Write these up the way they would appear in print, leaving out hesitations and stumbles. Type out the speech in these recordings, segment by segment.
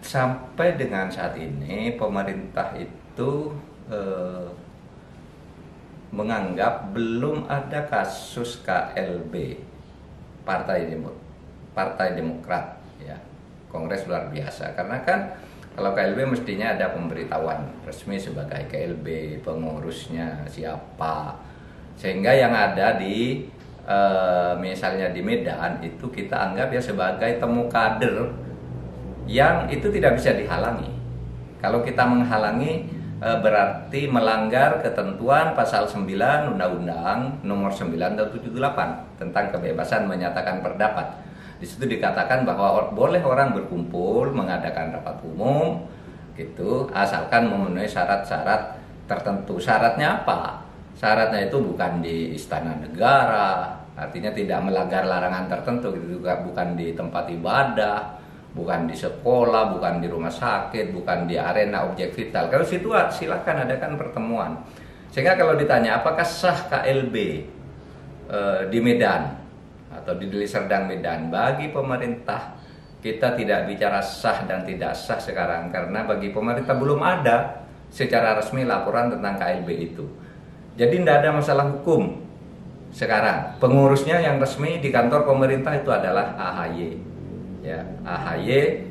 sampai dengan saat ini pemerintah itu menganggap belum ada kasus KLB Partai Demokrat, ya, Kongres luar biasa. Karena kan kalau KLB mestinya ada pemberitahuan resmi sebagai KLB, pengurusnya siapa, sehingga yang ada di misalnya di Medan itu kita anggap ya sebagai temu kader yang itu tidak bisa dihalangi. Kalau kita menghalangi berarti melanggar ketentuan pasal 9 Undang-Undang nomor 9 tahun 78 tentang kebebasan menyatakan pendapat. Di situ dikatakan bahwa boleh orang berkumpul mengadakan rapat umum gitu asalkan memenuhi syarat-syarat tertentu. Syaratnya apa? Syaratnya itu bukan di istana negara, artinya tidak melanggar larangan tertentu gitu, bukan di tempat ibadah, bukan di sekolah, bukan di rumah sakit, bukan di arena objek vital. Kalau situ silakan adakan pertemuan. Sehingga kalau ditanya apakah sah KLB di Medan atau di Deli Serdang Medan, bagi pemerintah kita tidak bicara sah dan tidak sah sekarang karena bagi pemerintah belum ada secara resmi laporan tentang KLB itu. Jadi tidak ada masalah hukum sekarang. Pengurusnya yang resmi di kantor pemerintah itu adalah AHY. Ya, AHY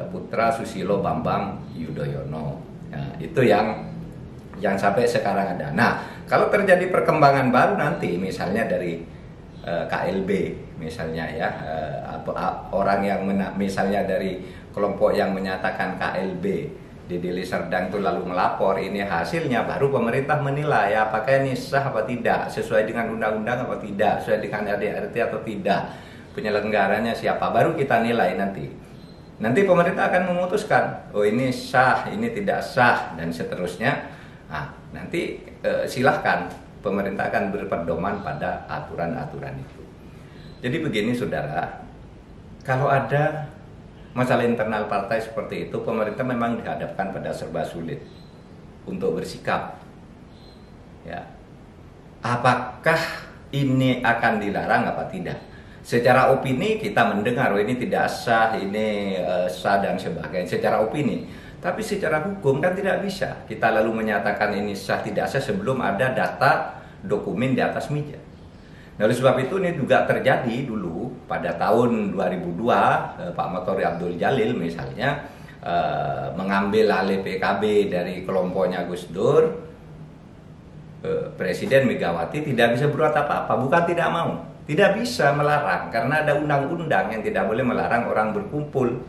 putra Susilo Bambang Yudhoyono. Nah, itu yang sampai sekarang ada. Nah, kalau terjadi perkembangan baru nanti misalnya dari KLB misalnya ya, orang yang misalnya dari kelompok yang menyatakan KLB di Deli Serdang itu lalu melapor, ini hasilnya baru pemerintah menilai apakah ini sah apa tidak, sesuai dengan undang-undang apa tidak, sesuai dengan ADART atau tidak, penyelenggaranya siapa, baru kita nilai nanti. Nanti pemerintah akan memutuskan, oh ini sah, ini tidak sah, dan seterusnya. Nah, nanti silahkan pemerintah akan berpedoman pada aturan-aturan itu. Jadi begini saudara, kalau ada masalah internal partai seperti itu, pemerintah memang dihadapkan pada serba sulit untuk bersikap. Ya, apakah ini akan dilarang apa tidak? Secara opini kita mendengar, oh ini tidak sah, ini sah dan sebagainya. Secara opini, tapi secara hukum kan tidak bisa. Kita lalu menyatakan ini sah tidak sah sebelum ada data dokumen di atas meja. Nah, oleh sebab itu ini juga terjadi dulu pada tahun 2002 Pak Motori Abdul Jalil misalnya mengambil alih PKB dari kelompoknya Gus Dur. Presiden Megawati tidak bisa berbuat apa-apa, bukan tidak mau, tidak bisa melarang karena ada undang-undang yang tidak boleh melarang orang berkumpul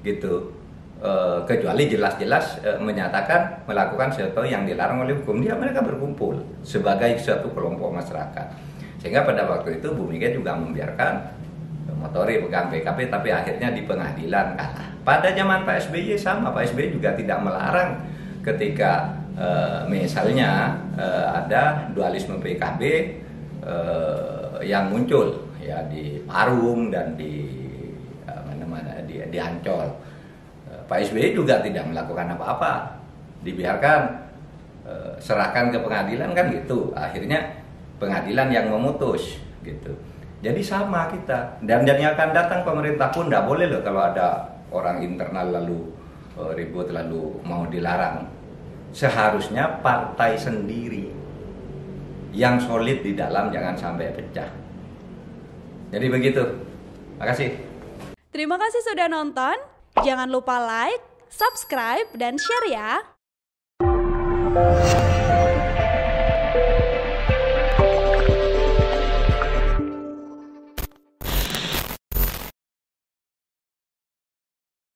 gitu. Kecuali jelas-jelas menyatakan melakukan sesuatu yang dilarang oleh hukum, mereka berkumpul sebagai suatu kelompok masyarakat. Sehingga pada waktu itu Bu Mega juga membiarkan Motori pegang PKB, tapi akhirnya di pengadilan kalah. Pada zaman Pak SBY sama, Pak SBY juga tidak melarang ketika misalnya ada dualisme PKB yang muncul ya di Parung dan di mana-mana di Ancol. Pak SBY juga tidak melakukan apa-apa, dibiarkan serahkan ke pengadilan kan gitu. Akhirnya pengadilan yang memutus gitu. Jadi sama kita, dan yang akan datang pemerintah pun tidak boleh loh kalau ada orang internal lalu ribut lalu mau dilarang. Seharusnya partai sendiri yang solid di dalam, jangan sampai pecah. Jadi begitu. Makasih. Terima kasih sudah nonton. Jangan lupa like, subscribe, dan share ya.